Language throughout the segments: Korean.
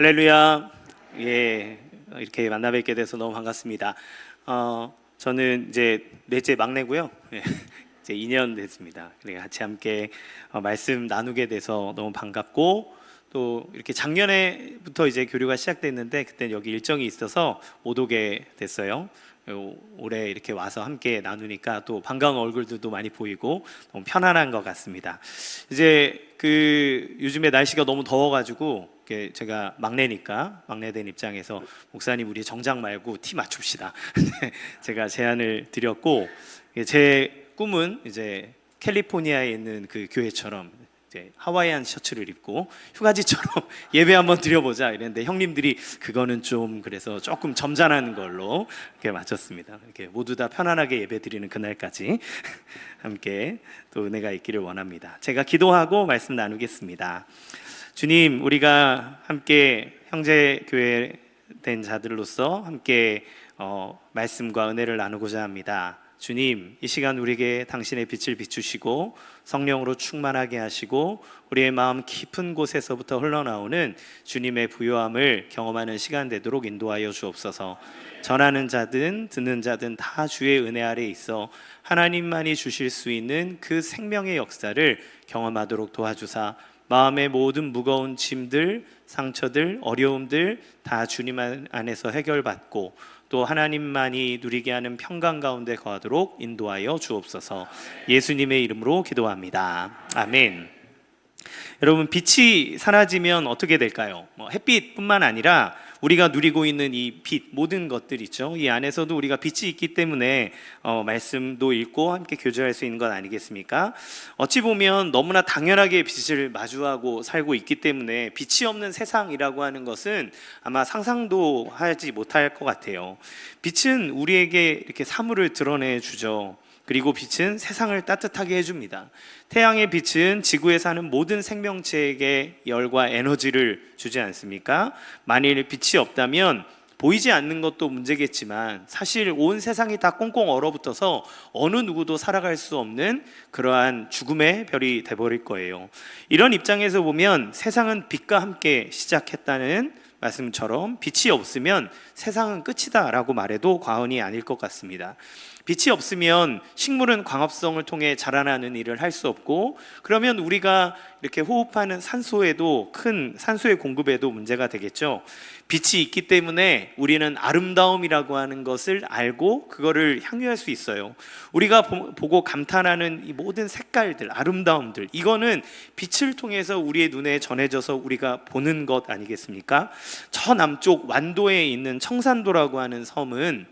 할렐루야. 예, 이렇게 만나 뵙게 돼서 너무 반갑습니다. 저는 이제 넷째 막내고요. 예, 이제 2년 됐습니다. 그러니까 같이 함께 말씀 나누게 돼서 너무 반갑고, 또 이렇게 작년에부터 이제 교류가 시작됐는데 그때 여기 일정이 있어서 못 오게 됐어요. 올해 이렇게 와서 함께 나누니까 또 반가운 얼굴들도 많이 보이고 너무 편안한 것 같습니다. 이제 요즘에 날씨가 너무 더워가지고 제가 막내니까, 막내된 입장에서 목사님 우리 정장 말고 티 맞춥시다. 제가 제안을 드렸고, 제 꿈은 이제 캘리포니아에 있는 그 교회처럼 이제 하와이안 셔츠를 입고 휴가지처럼 예배 한번 드려보자 이랬는데, 형님들이 그거는 좀 그래서 조금 점잖은 걸로 이렇게 맞췄습니다. 이렇게 모두 다 편안하게 예배 드리는 그날까지 함께 또 은혜가 있기를 원합니다. 제가 기도하고 말씀 나누겠습니다. 주님, 우리가 함께 형제 교회 된 자들로서 함께 말씀과 은혜를 나누고자 합니다. 주님, 이 시간 우리에게 당신의 빛을 비추시고 성령으로 충만하게 하시고 우리의 마음 깊은 곳에서부터 흘러나오는 주님의 부요함을 경험하는 시간 되도록 인도하여 주옵소서. 전하는 자든 듣는 자든 다 주의 은혜 아래 있어 하나님만이 주실 수 있는 그 생명의 역사를 경험하도록 도와주사 마음의 모든 무거운 짐들, 상처들, 어려움들 다 주님 안에서 해결받고 또 하나님만이 누리게 하는 평강 가운데 거하도록 인도하여 주옵소서. 예수님의 이름으로 기도합니다. 아멘. 여러분, 빛이 사라지면 어떻게 될까요? 햇빛뿐만 아니라 우리가 누리고 있는 이 빛, 모든 것들 있죠. 이 안에서도 우리가 빛이 있기 때문에 말씀도 읽고 함께 교제할 수 있는 것 아니겠습니까? 어찌 보면 너무나 당연하게 빛을 마주하고 살고 있기 때문에 빛이 없는 세상이라고 하는 것은 아마 상상도 하지 못할 것 같아요. 빛은 우리에게 이렇게 사물을 드러내 주죠. 그리고 빛은 세상을 따뜻하게 해줍니다. 태양의 빛은 지구에 사는 모든 생명체에게 열과 에너지를 주지 않습니까? 만일 빛이 없다면 보이지 않는 것도 문제겠지만 사실 온 세상이 다 꽁꽁 얼어붙어서 어느 누구도 살아갈 수 없는 그러한 죽음의 별이 돼버릴 거예요. 이런 입장에서 보면 세상은 빛과 함께 시작했다는 말씀처럼 빛이 없으면 세상은 끝이다 라고 말해도 과언이 아닐 것 같습니다. 빛이 없으면 식물은 광합성을 통해 자라나는 일을 할 수 없고, 그러면 우리가 이렇게 호흡하는 산소에도, 큰 산소의 공급에도 문제가 되겠죠. 빛이 있기 때문에 우리는 아름다움이라고 하는 것을 알고 그거를 향유할 수 있어요. 우리가 보고 감탄하는 이 모든 색깔들, 아름다움들, 이거는 빛을 통해서 우리의 눈에 전해져서 우리가 보는 것 아니겠습니까? 저 남쪽 완도에 있는 청산도라고 하는 섬은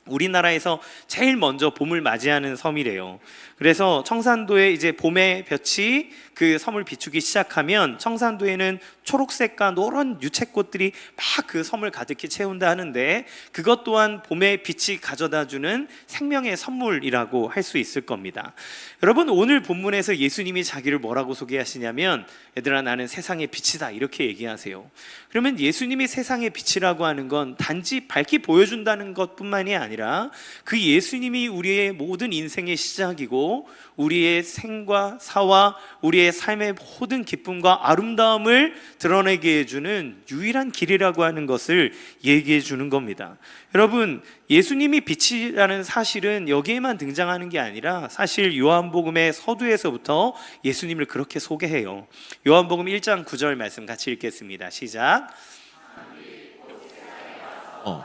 우리나라에서 제일 먼저 봄을 맞이하는 섬이래요. 그래서 청산도에 이제 봄의 볕이 그 섬을 비추기 시작하면 청산도에는 초록색과 노란 유채꽃들이 막 그 섬을 가득히 채운다 하는데, 그것 또한 봄의 빛이 가져다주는 생명의 선물이라고 할 수 있을 겁니다. 여러분, 오늘 본문에서 예수님이 자기를 뭐라고 소개하시냐면, 얘들아 나는 세상의 빛이다 이렇게 얘기하세요. 그러면 예수님이 세상의 빛이라고 하는 건 단지 밝히 보여준다는 것뿐만이 아니라 그 예수님이 우리의 모든 인생의 시작이고 우리의 생과 사와 우리의 삶의 모든 기쁨과 아름다움을 드러내게 해주는 유일한 길이라고 하는 것을 얘기해 주는 겁니다. 여러분, 예수님이 빛이라는 사실은 여기에만 등장하는 게 아니라 사실 요한복음의 서두에서부터 예수님을 그렇게 소개해요. 요한복음 1장 9절 말씀 같이 읽겠습니다. 시작.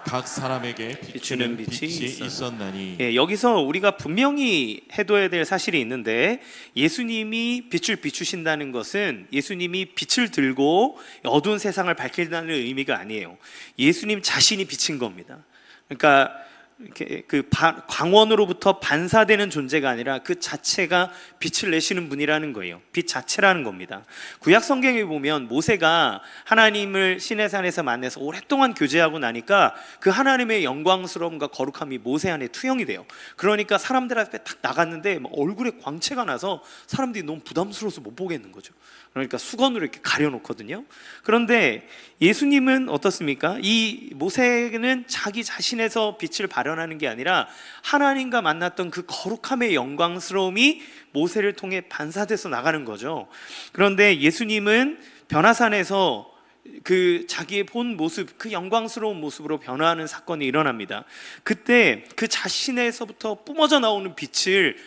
각 사람에게 비추는 빛이 있었나니. 여기서 우리가 분명히 해둬야 될 사실이 있는데, 예수님이 빛을 비추신다는 것은 예수님이 빛을 들고 어두운 세상을 밝힌다는 의미가 아니에요. 예수님 자신이 빛인 겁니다. 그러니까 이렇게 광원으로부터 반사되는 존재가 아니라 그 자체가 빛을 내시는 분이라는 거예요. 빛 자체라는 겁니다. 구약 성경에 보면 모세가 하나님을 시내산에서 만나서 오랫동안 교제하고 나니까 그 하나님의 영광스러움과 거룩함이 모세 안에 투영이 돼요. 그러니까 사람들 앞에 딱 나갔는데 얼굴에 광채가 나서 사람들이 너무 부담스러워서 못 보겠는 거죠. 그러니까 수건으로 이렇게 가려놓거든요. 그런데 예수님은 어떻습니까? 이 모세는 자기 자신에서 빛을 발현하는 게 아니라 하나님과 만났던 그 거룩함의 영광스러움이 모세를 통해 반사돼서 나가는 거죠. 그런데 예수님은 변화산에서 그 자기의 본 모습, 그 영광스러운 모습으로 변화하는 사건이 일어납니다. 그때 그 자신에서부터 뿜어져 나오는 빛을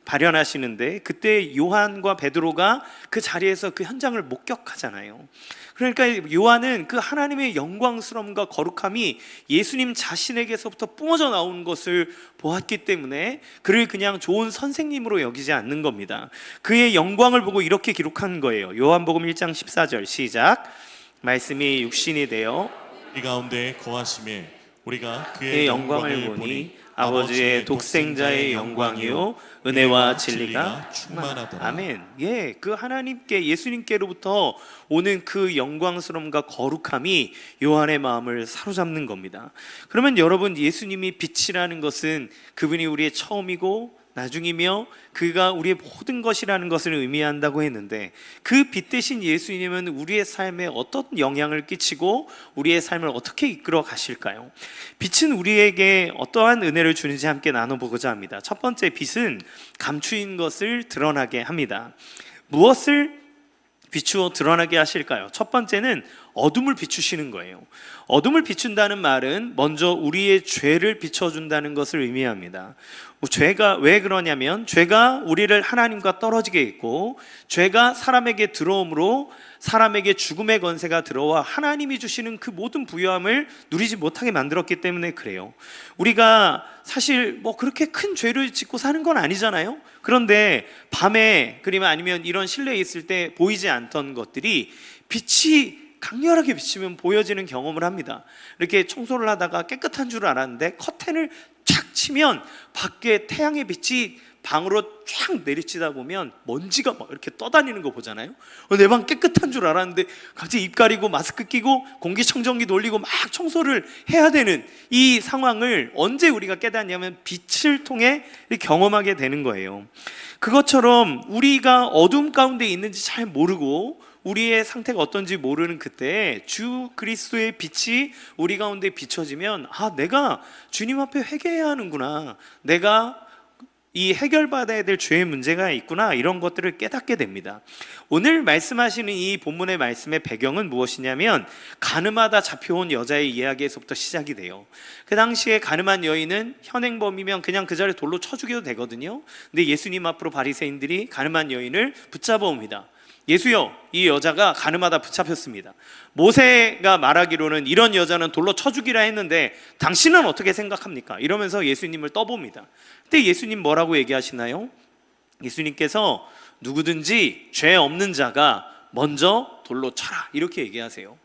발현하시는데, 그때 요한과 베드로가 그 자리에서 그 현장을 목격하잖아요. 그러니까 요한은 그 하나님의 영광스러움과 거룩함이 예수님 자신에게서부터 뿜어져 나오는 것을 보았기 때문에 그를 그냥 좋은 선생님으로 여기지 않는 겁니다. 그의 영광을 보고 이렇게 기록한 거예요. 요한복음 1장 14절 시작. 말씀이 육신이 되어 이 가운데 거하심에 우리가 그의 그의 영광을 보니 아버지의 독생자의 영광이요 은혜와 진리가 충만하더라. 아멘. 예, 그 하나님께, 예수님께로부터 오는 그 영광스러움과 거룩함이 요한의 마음을 사로잡는 겁니다. 그러면 여러분, 예수님이 빛이라는 것은 그분이 우리의 처음이고 나중이며 그가 우리의 모든 것이라는 것을 의미한다고 했는데, 그 빛 대신 예수님은 우리의 삶에 어떤 영향을 끼치고 우리의 삶을 어떻게 이끌어 가실까요? 빛은 우리에게 어떠한 은혜를 주는지 함께 나눠보고자 합니다. 첫 번째, 빛은 감추인 것을 드러나게 합니다. 무엇을 비추어 드러나게 하실까요? 첫 번째는 어둠을 비추시는 거예요. 어둠을 비춘다는 말은 먼저 우리의 죄를 비춰준다는 것을 의미합니다. 죄가 왜 그러냐면, 죄가 우리를 하나님과 떨어지게 했고, 죄가 사람에게 들어옴으로 사람에게 죽음의 권세가 들어와 하나님이 주시는 그 모든 부유함을 누리지 못하게 만들었기 때문에 그래요. 우리가 사실 뭐 그렇게 큰 죄를 짓고 사는 건 아니잖아요. 그런데 밤에, 그러면 아니면 이런 실내에 있을 때 보이지 않던 것들이 빛이 강렬하게 비치면 보여지는 경험을 합니다. 이렇게 청소를 하다가 깨끗한 줄 알았는데 커튼을 쫙 치면 밖에 태양의 빛이 방으로 쫙 내리치다 보면 먼지가 막 이렇게 떠다니는 거 보잖아요. 내 방 깨끗한 줄 알았는데 갑자기 입 가리고 마스크 끼고 공기청정기 돌리고 막 청소를 해야 되는 이 상황을 언제 우리가 깨닫냐면 빛을 통해 경험하게 되는 거예요. 그것처럼 우리가 어둠 가운데 있는지 잘 모르고 우리의 상태가 어떤지 모르는 그때 주 그리스도의 빛이 우리 가운데 비춰지면, 아, 내가 주님 앞에 회개해야 하는구나, 내가 이 해결받아야 될 죄의 문제가 있구나, 이런 것들을 깨닫게 됩니다. 오늘 말씀하시는 이 본문의 말씀의 배경은 무엇이냐면, 가늠하다 잡혀온 여자의 이야기에서부터 시작이 돼요. 그 당시에 가늠한 여인은 현행범이면 그냥 그 자리에 돌로 쳐 죽여도 되거든요. 근데 예수님 앞으로 바리새인들이 가늠한 여인을 붙잡아 옵니다. 예수여, 이 여자가 가늠하다 붙잡혔습니다. 모세가 말하기로는 이런 여자는 돌로 쳐 죽이라 했는데 당신은 어떻게 생각합니까? 이러면서 예수님을 떠봅니다. 그때 예수님 뭐라고 얘기하시나요? 예수님께서 누구든지 죄 없는 자가 먼저 돌로 쳐라, 이렇게 얘기하세요.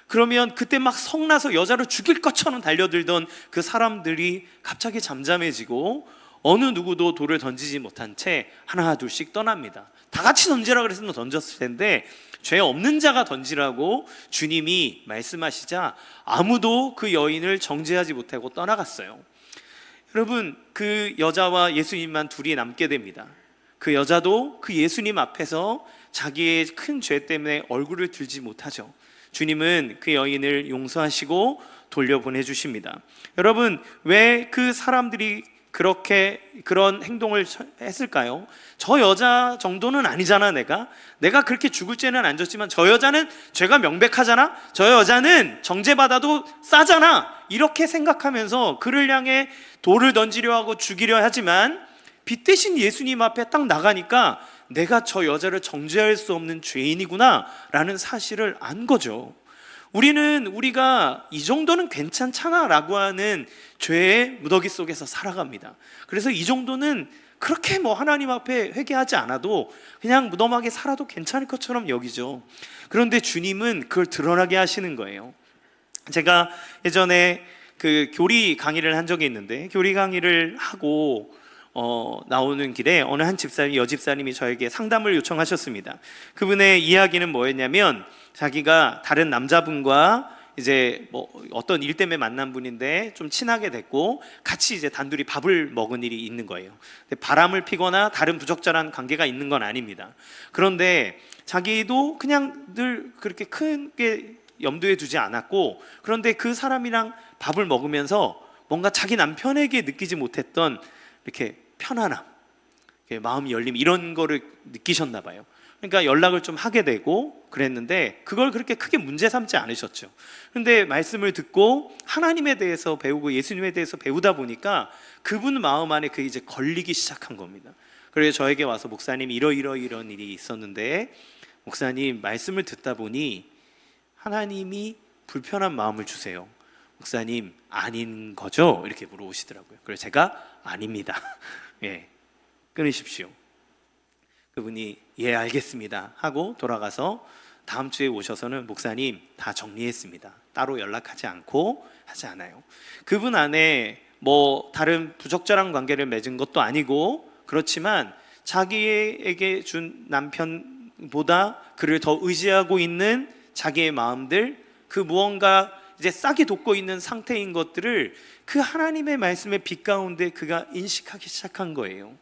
그러면 그때 막 성나서 여자를 죽일 것처럼 달려들던 그 사람들이 갑자기 잠잠해지고 어느 누구도 돌을 던지지 못한 채 하나 둘씩 떠납니다. 다 같이 던지라 그랬으면 던졌을 텐데 죄 없는 자가 던지라고 주님이 말씀하시자 아무도 그 여인을 정죄하지 못하고 떠나갔어요. 여러분, 그 여자와 예수님만 둘이 남게 됩니다. 그 여자도 그 예수님 앞에서 자기의 큰 죄 때문에 얼굴을 들지 못하죠. 주님은 그 여인을 용서하시고 돌려보내 주십니다. 여러분, 왜 그 사람들이 그런 행동을 했을까요? 저 여자 정도는 아니잖아, 내가 그렇게 죽을 죄는 안 졌지만 저 여자는 죄가 명백하잖아, 저 여자는 정죄받아도 싸잖아, 이렇게 생각하면서 그를 향해 돌을 던지려 하고 죽이려 하지만 빛 대신 예수님 앞에 딱 나가니까 내가 저 여자를 정죄할 수 없는 죄인이구나 라는 사실을 안 거죠. 우리가 이 정도는 괜찮잖아 라고 하는 죄의 무더기 속에서 살아갑니다. 그래서 이 정도는 그렇게 하나님 앞에 회개하지 않아도 그냥 무덤하게 살아도 괜찮을 것처럼 여기죠. 그런데 주님은 그걸 드러나게 하시는 거예요. 제가 예전에 그 교리 강의를 한 적이 있는데, 교리 강의를 하고 나오는 길에 어느 한 집사님, 여집사님이 저에게 상담을 요청하셨습니다. 그분의 이야기는 뭐였냐면, 자기가 다른 남자분과 이제 어떤 일 때문에 만난 분인데 좀 친하게 됐고 같이 이제 단둘이 밥을 먹은 일이 있는 거예요. 근데 바람을 피거나 다른 부적절한 관계가 있는 건 아닙니다. 그런데 자기도 그냥 늘 그렇게 크게 염두에 두지 않았고, 그런데 그 사람이랑 밥을 먹으면서 뭔가 자기 남편에게 느끼지 못했던 이렇게 편안함, 마음이 열림 이런 거를 느끼셨나 봐요. 그러니까 연락을 좀 하게 되고 그랬는데 그걸 그렇게 크게 문제 삼지 않으셨죠. 근데 말씀을 듣고 하나님에 대해서 배우고 예수님에 대해서 배우다 보니까 그분 마음 안에 그게 이제 걸리기 시작한 겁니다. 그래서 저에게 와서 목사님 이런 일이 있었는데 목사님 말씀을 듣다 보니 하나님이 불편한 마음을 주세요. 목사님 아닌 거죠? 이렇게 물어보시더라고요. 그래서 제가 아닙니다. 예, 끊으십시오. 그분이 예 알겠습니다 하고 돌아가서 다음 주에 오셔서는 목사님 다 정리했습니다. 따로 연락하지 않고 하지 않아요. 그분 안에 뭐 다른 부적절한 관계를 맺은 것도 아니고 그렇지만 자기에게 준 남편보다 그를 더 의지하고 있는 자기의 마음들, 그 무언가 이제 싹이 돋고 있는 상태인 것들을 그 하나님의 말씀의 빛 가운데 그가 인식하기 시작한 거예요.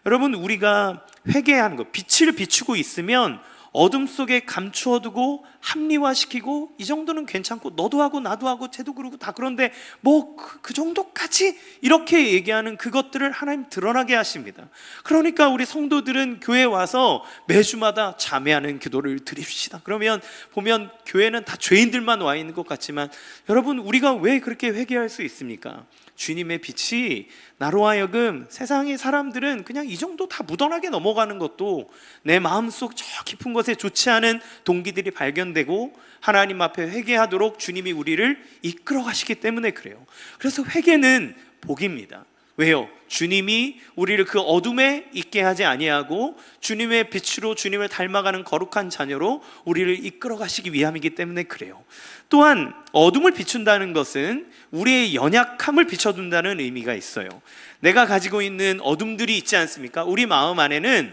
여러분, 우리가 회개하는 것, 빛을 비추고 있으면 어둠 속에 감추어두고 합리화시키고 이 정도는 괜찮고 너도 하고 나도 하고 쟤도 그러고 다 그런데 뭐 그 정도까지 이렇게 얘기하는 그것들을 하나님 드러나게 하십니다. 그러니까 우리 성도들은 교회에 와서 매주마다 자매하는 기도를 드립시다. 그러면 보면 교회는 다 죄인들만 와 있는 것 같지만 여러분, 우리가 왜 그렇게 회개할 수 있습니까? 주님의 빛이 나로 하여금 세상의 사람들은 그냥 이 정도 다 무던하게 넘어가는 것도 내 마음속 저 깊은 것에 좋지 않은 동기들이 발견되고 하나님 앞에 회개하도록 주님이 우리를 이끌어 가시기 때문에 그래요. 그래서 회개는 복입니다. 왜요? 주님이 우리를 그 어둠에 있게 하지 아니하고 주님의 빛으로 주님을 닮아가는 거룩한 자녀로 우리를 이끌어 가시기 위함이기 때문에 그래요. 또한 어둠을 비춘다는 것은 우리의 연약함을 비춰둔다는 의미가 있어요. 내가 가지고 있는 어둠들이 있지 않습니까? 우리 마음 안에는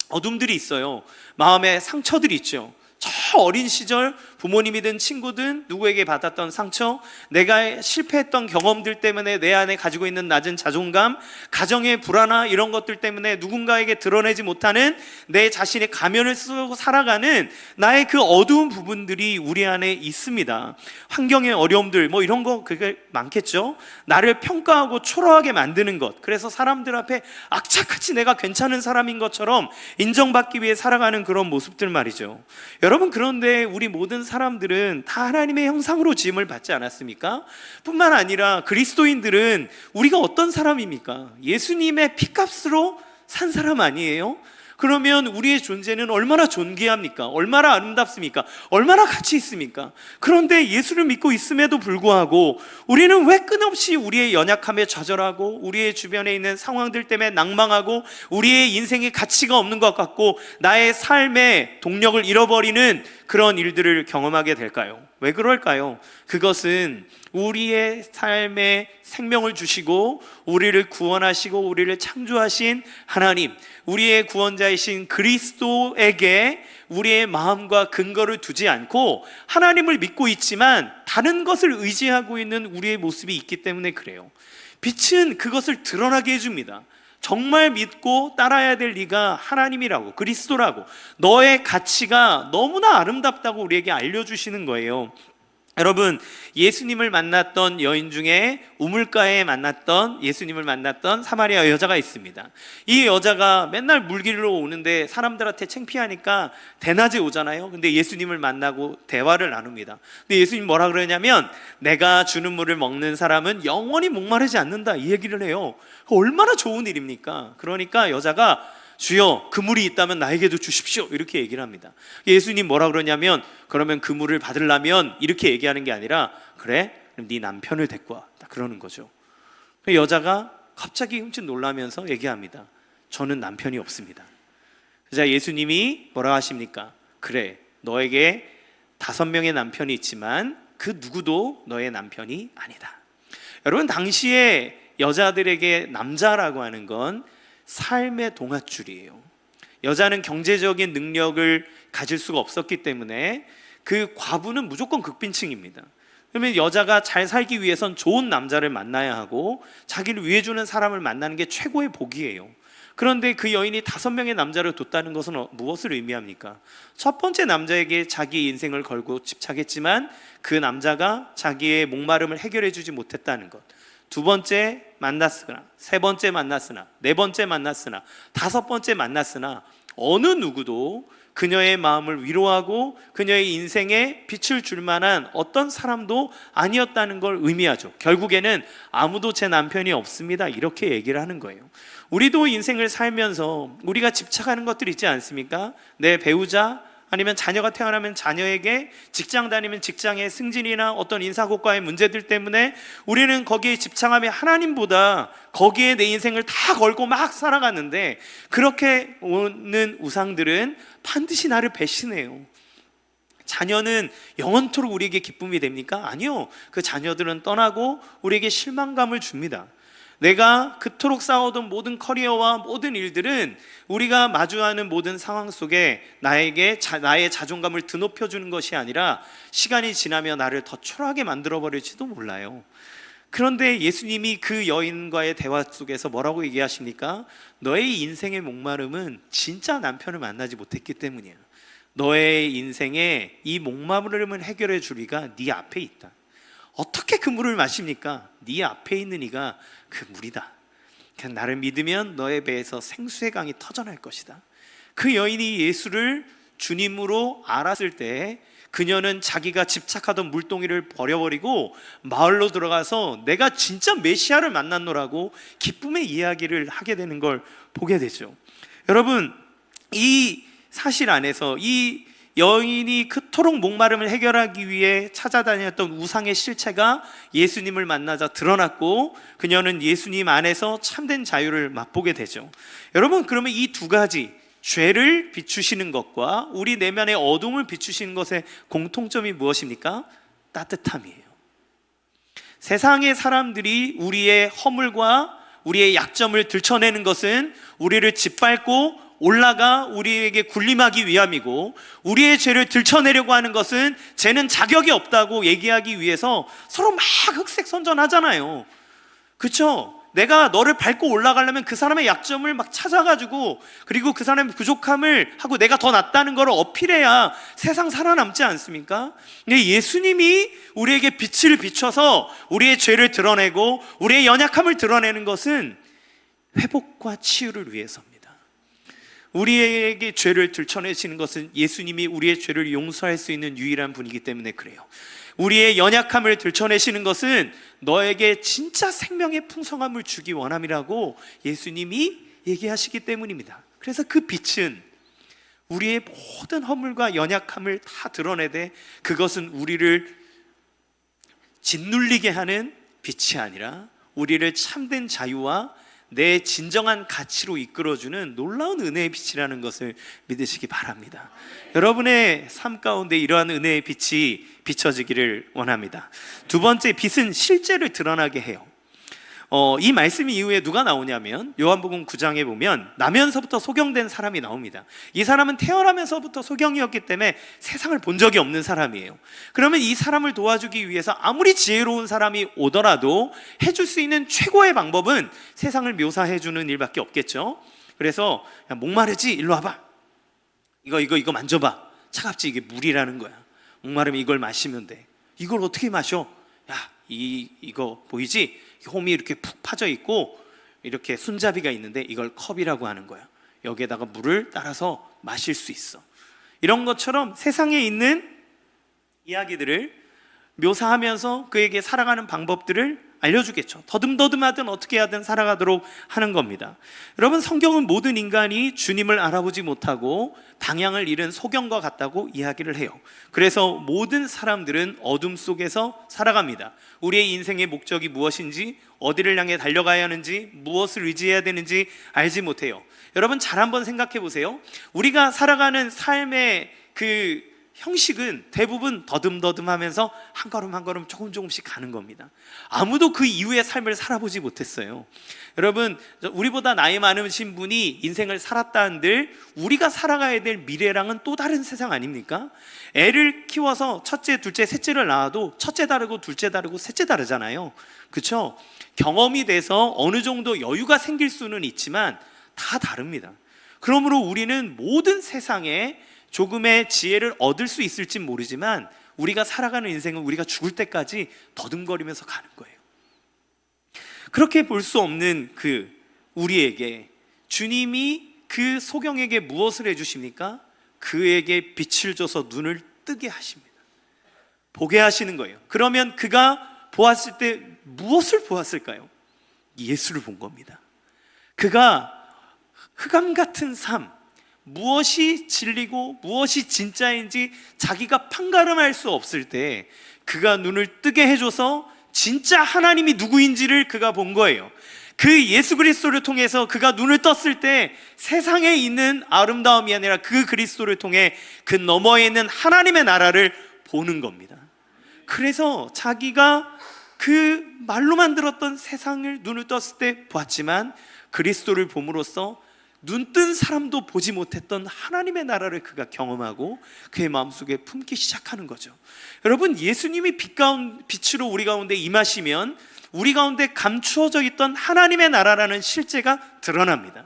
어둠들이 있어요. 마음에 상처들이 있죠. 저 어린 시절 부모님이든 친구든 누구에게 받았던 상처, 내가 실패했던 경험들 때문에 내 안에 가지고 있는 낮은 자존감, 가정의 불안함 이런 것들 때문에 누군가에게 드러내지 못하는 내 자신의 가면을 쓰고 살아가는 나의 그 어두운 부분들이 우리 안에 있습니다. 환경의 어려움들 뭐 이런 거 그게 많겠죠. 나를 평가하고 초라하게 만드는 것, 그래서 사람들 앞에 악착같이 내가 괜찮은 사람인 것처럼 인정받기 위해 살아가는 그런 모습들 말이죠. 여러분, 그런데 우리 모든 사람들은 다 하나님의 형상으로 지음을 받지 않았습니까? 뿐만 아니라 그리스도인들은 우리가 어떤 사람입니까? 예수님의 피값으로 산 사람 아니에요? 그러면 우리의 존재는 얼마나 존귀합니까? 얼마나 아름답습니까? 얼마나 가치 있습니까? 그런데 예수를 믿고 있음에도 불구하고 우리는 왜 끝없이 우리의 연약함에 좌절하고 우리의 주변에 있는 상황들 때문에 낭망하고 우리의 인생에 가치가 없는 것 같고 나의 삶의 동력을 잃어버리는 그런 일들을 경험하게 될까요? 왜 그럴까요? 그것은 우리의 삶에 생명을 주시고 우리를 구원하시고 우리를 창조하신 하나님, 우리의 구원자이신 그리스도에게 우리의 마음과 근거를 두지 않고 하나님을 믿고 있지만 다른 것을 의지하고 있는 우리의 모습이 있기 때문에 그래요. 빛은 그것을 드러나게 해줍니다. 정말 믿고 따라야 될 네가 하나님이라고, 그리스도라고, 너의 가치가 너무나 아름답다고 우리에게 알려주시는 거예요. 여러분, 예수님을 만났던 여인 중에 우물가에 예수님을 만났던 사마리아 여자가 있습니다. 이 여자가 맨날 물길로 오는데 사람들한테 창피하니까 대낮에 오잖아요. 근데 예수님을 만나고 대화를 나눕니다. 근데 예수님 뭐라 그러냐면 내가 주는 물을 먹는 사람은 영원히 목마르지 않는다, 이 얘기를 해요. 얼마나 좋은 일입니까? 그러니까 여자가 주여, 그 물이 있다면 나에게도 주십시오, 이렇게 얘기를 합니다. 예수님 뭐라 그러냐면 그러면 그 물을 받으려면 이렇게 얘기하는 게 아니라 그래? 그럼 네 남편을 데리고 와, 딱 그러는 거죠. 여자가 갑자기 흠칫 놀라면서 얘기합니다. 저는 남편이 없습니다. 자, 예수님이 뭐라 하십니까? 그래, 너에게 5명의 남편이 있지만 그 누구도 너의 남편이 아니다. 여러분, 당시에 여자들에게 남자라고 하는 건 삶의 동아줄이에요. 여자는 경제적인 능력을 가질 수가 없었기 때문에 그 과부는 무조건 극빈층입니다. 그러면 여자가 잘 살기 위해선 좋은 남자를 만나야 하고 자기를 위해주는 사람을 만나는 게 최고의 복이에요. 그런데 그 여인이 5명의 남자를 뒀다는 것은 무엇을 의미합니까? 첫 번째 남자에게 자기 인생을 걸고 집착했지만 그 남자가 자기의 목마름을 해결해 주지 못했다는 것. 두 번째 만났으나, 세 번째 만났으나, 네 번째 만났으나, 다섯 번째 만났으나 어느 누구도 그녀의 마음을 위로하고 그녀의 인생에 빛을 줄 만한 어떤 사람도 아니었다는 걸 의미하죠. 결국에는 아무도 제 남편이 없습니다, 이렇게 얘기를 하는 거예요. 우리도 인생을 살면서 우리가 집착하는 것들이 있지 않습니까? 내 배우자, 아니면 자녀가 태어나면 자녀에게, 직장 다니면 직장의 승진이나 어떤 인사고과의 문제들 때문에 우리는 거기에 집착하며 하나님보다 거기에 내 인생을 다 걸고 막 살아갔는데, 그렇게 오는 우상들은 반드시 나를 배신해요. 자녀는 영원토록 우리에게 기쁨이 됩니까? 아니요. 그 자녀들은 떠나고 우리에게 실망감을 줍니다. 내가 그토록 쌓아오던 모든 커리어와 모든 일들은 우리가 마주하는 모든 상황 속에 나의 자존감을 드높여주는 것이 아니라 시간이 지나며 나를 더 초라하게 만들어버릴지도 몰라요. 그런데 예수님이 그 여인과의 대화 속에서 뭐라고 얘기하십니까? 너의 인생의 목마름은 진짜 남편을 만나지 못했기 때문이야. 너의 인생에 이 목마름을 해결해 줄 이가 네 앞에 있다. 어떻게 그 물을 마십니까? 네 앞에 있는 이가 그 물이다. 그냥 나를 믿으면 너의 배에서 생수의 강이 터져날 것이다. 그 여인이 예수를 주님으로 알았을 때 그녀는 자기가 집착하던 물동이를 버려버리고 마을로 들어가서 내가 진짜 메시아를 만났노라고 기쁨의 이야기를 하게 되는 걸 보게 되죠. 여러분, 이 사실 안에서 이 여인이 그토록 목마름을 해결하기 위해 찾아다녔던 우상의 실체가 예수님을 만나자 드러났고, 그녀는 예수님 안에서 참된 자유를 맛보게 되죠. 여러분, 그러면 이 두 가지, 죄를 비추시는 것과 우리 내면의 어둠을 비추시는 것의 공통점이 무엇입니까? 따뜻함이에요. 세상의 사람들이 우리의 허물과 우리의 약점을 들춰내는 것은 우리를 짓밟고 올라가 우리에게 군림하기 위함이고, 우리의 죄를 들춰내려고 하는 것은 쟤는 자격이 없다고 얘기하기 위해서 서로 막 흑색선전하잖아요. 그렇죠? 내가 너를 밟고 올라가려면 그 사람의 약점을 막 찾아가지고, 그리고 그 사람의 부족함을 하고 내가 더 낫다는 걸 어필해야 세상 살아남지 않습니까? 근데 예수님이 우리에게 빛을 비춰서 우리의 죄를 드러내고 우리의 연약함을 드러내는 것은 회복과 치유를 위해서입니다. 우리에게 죄를 들춰내시는 것은 예수님이 우리의 죄를 용서할 수 있는 유일한 분이기 때문에 그래요. 우리의 연약함을 들춰내시는 것은 너에게 진짜 생명의 풍성함을 주기 원함이라고 예수님이 얘기하시기 때문입니다. 그래서 그 빛은 우리의 모든 허물과 연약함을 다 드러내되, 그것은 우리를 짓눌리게 하는 빛이 아니라 우리를 참된 자유와 내 진정한 가치로 이끌어주는 놀라운 은혜의 빛이라는 것을 믿으시기 바랍니다. 여러분의 삶 가운데 이러한 은혜의 빛이 비춰지기를 원합니다. 두 번째, 빛은 실제를 드러나게 해요. 이 말씀 이후에 누가 나오냐면 요한복음 9장에 보면 나면서부터 소경된 사람이 나옵니다. 이 사람은 태어나면서부터 소경이었기 때문에 세상을 본 적이 없는 사람이에요. 그러면 이 사람을 도와주기 위해서 아무리 지혜로운 사람이 오더라도 해줄 수 있는 최고의 방법은 세상을 묘사해 주는 일밖에 없겠죠. 그래서 야, 목마르지? 일로 와봐. 이거 만져봐. 차갑지? 이게 물이라는 거야. 목마르면 이걸 마시면 돼. 이걸 어떻게 마셔? 야, 이거 보이지? 홈이 이렇게 푹 파져 있고 이렇게 손잡이가 있는데 이걸 컵이라고 하는 거야. 여기에다가 물을 따라서 마실 수 있어. 이런 것처럼 세상에 있는 이야기들을 묘사하면서 그에게 살아가는 방법들을 알려주겠죠. 더듬더듬하든 어떻게 하든 살아가도록 하는 겁니다. 여러분, 성경은 모든 인간이 주님을 알아보지 못하고 방향을 잃은 소경과 같다고 이야기를 해요. 그래서 모든 사람들은 어둠 속에서 살아갑니다. 우리의 인생의 목적이 무엇인지, 어디를 향해 달려가야 하는지, 무엇을 의지해야 되는지 알지 못해요. 여러분, 잘 한번 생각해 보세요. 우리가 살아가는 삶의 그 형식은 대부분 더듬더듬하면서 한 걸음 한 걸음 조금씩 가는 겁니다. 아무도 그 이후의 삶을 살아보지 못했어요. 여러분, 우리보다 나이 많으신 분이 인생을 살았다 한들 우리가 살아가야 될 미래랑은 또 다른 세상 아닙니까? 애를 키워서 첫째, 둘째, 셋째를 낳아도 첫째 다르고 둘째 다르고 셋째 다르잖아요. 그렇죠? 경험이 돼서 어느 정도 여유가 생길 수는 있지만 다 다릅니다. 그러므로 우리는 모든 세상에 조금의 지혜를 얻을 수 있을진 모르지만 우리가 살아가는 인생은 우리가 죽을 때까지 더듬거리면서 가는 거예요. 그렇게 볼 수 없는 우리에게 주님이 그 소경에게 무엇을 해주십니까? 그에게 빛을 줘서 눈을 뜨게 하십니다. 보게 하시는 거예요. 그러면 그가 보았을 때 무엇을 보았을까요? 예수를 본 겁니다. 그가 흑암 같은 삶, 무엇이 진리고 무엇이 진짜인지 자기가 판가름할 수 없을 때 그가 눈을 뜨게 해줘서 진짜 하나님이 누구인지를 그가 본 거예요. 그 예수 그리스도를 통해서 그가 눈을 떴을 때 세상에 있는 아름다움이 아니라 그 그리스도를 통해 그 너머에 있는 하나님의 나라를 보는 겁니다. 그래서 자기가 그 말로만 들었던 세상을 눈을 떴을 때 보았지만 그리스도를 봄으로써 눈뜬 사람도 보지 못했던 하나님의 나라를 그가 경험하고 그의 마음속에 품기 시작하는 거죠. 여러분, 예수님이 빛으로 우리 가운데 임하시면 우리 가운데 감추어져 있던 하나님의 나라라는 실제가 드러납니다.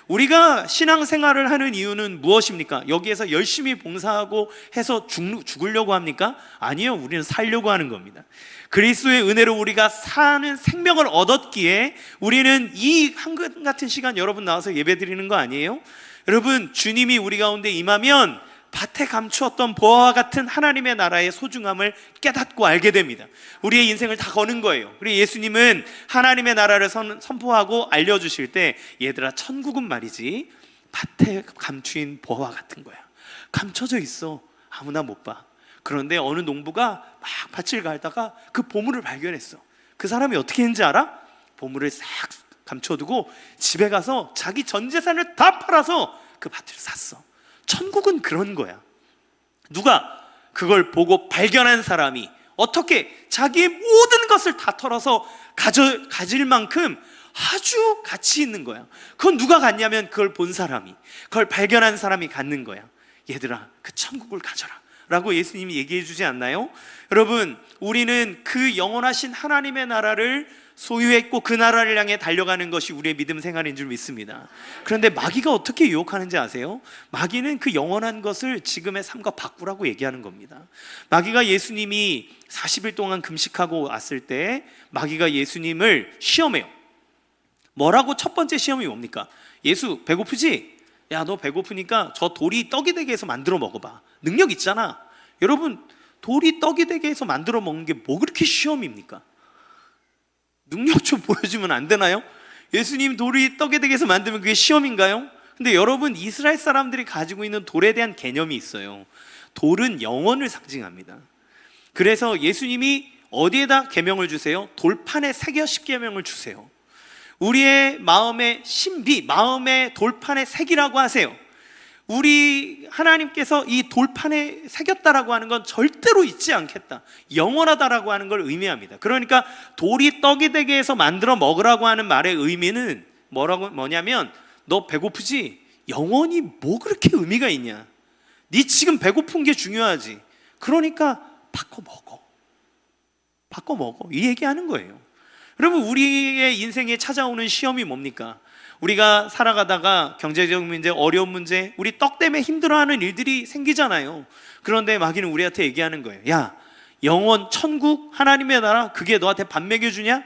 우리가 신앙생활을 하는 이유는 무엇입니까? 여기에서 열심히 봉사하고 해서 죽으려고 합니까? 아니요, 우리는 살려고 하는 겁니다. 그리스도의 은혜로 우리가 사는 생명을 얻었기에 우리는 이 한금 같은 시간 여러분 나와서 예배 드리는 거 아니에요? 여러분, 주님이 우리 가운데 임하면 밭에 감추었던 보화와 같은 하나님의 나라의 소중함을 깨닫고 알게 됩니다. 우리의 인생을 다 거는 거예요. 그리고 예수님은 하나님의 나라를 선포하고 알려주실 때, 얘들아, 천국은 말이지 밭에 감추인 보화 같은 거야. 감춰져 있어. 아무나 못 봐. 그런데 어느 농부가 막 밭을 갈다가 그 보물을 발견했어. 그 사람이 어떻게 했는지 알아? 보물을 싹 감춰두고 집에 가서 자기 전 재산을 다 팔아서 그 밭을 샀어. 천국은 그런 거야. 누가 그걸 보고 발견한 사람이 어떻게 자기의 모든 것을 다 털어서 가질 만큼 아주 가치 있는 거야. 그건 누가 갖냐면 그걸 본 사람이, 그걸 발견한 사람이 갖는 거야. 얘들아, 그 천국을 가져라 라고 예수님이 얘기해 주지 않나요? 여러분, 우리는 그 영원하신 하나님의 나라를 소유했고 그 나라를 향해 달려가는 것이 우리의 믿음 생활인 줄 믿습니다. 그런데 마귀가 어떻게 유혹하는지 아세요? 마귀는 그 영원한 것을 지금의 삶과 바꾸라고 얘기하는 겁니다. 마귀가 예수님이 40일 동안 금식하고 왔을 때 마귀가 예수님을 시험해요. 뭐라고? 첫 번째 시험이 뭡니까? 예수 배고프지? 야, 너 배고프니까 저 돌이 떡이 되게 해서 만들어 먹어봐. 능력 있잖아. 여러분, 돌이 떡이 되게 해서 만들어 먹는 게 뭐 그렇게 시험입니까? 능력 좀 보여주면 안 되나요? 예수님 돌이 떡이 되게 해서 만들면 그게 시험인가요? 근데 여러분, 이스라엘 사람들이 가지고 있는 돌에 대한 개념이 있어요. 돌은 영혼을 상징합니다. 그래서 예수님이 어디에다 계명을 주세요? 돌판에 새겨 10계명을 주세요. 우리의 마음의 신비, 마음의 돌판에 새기라고 하세요. 우리 하나님께서 이 돌판에 새겼다라고 하는 건 절대로 잊지 않겠다, 영원하다라고 하는 걸 의미합니다. 그러니까 돌이 떡이 되게 해서 만들어 먹으라고 하는 말의 의미는 뭐냐면, 너 배고프지? 영원히 뭐 그렇게 의미가 있냐? 네 지금 배고픈 게 중요하지. 그러니까 바꿔 먹어 이 얘기하는 거예요. 여러분, 우리의 인생에 찾아오는 시험이 뭡니까? 우리가 살아가다가 경제적 문제, 어려운 문제, 우리 떡 때문에 힘들어하는 일들이 생기잖아요. 그런데 마귀는 우리한테 얘기하는 거예요. 야, 영원, 천국, 하나님의 나라, 그게 너한테 밥 먹여주냐?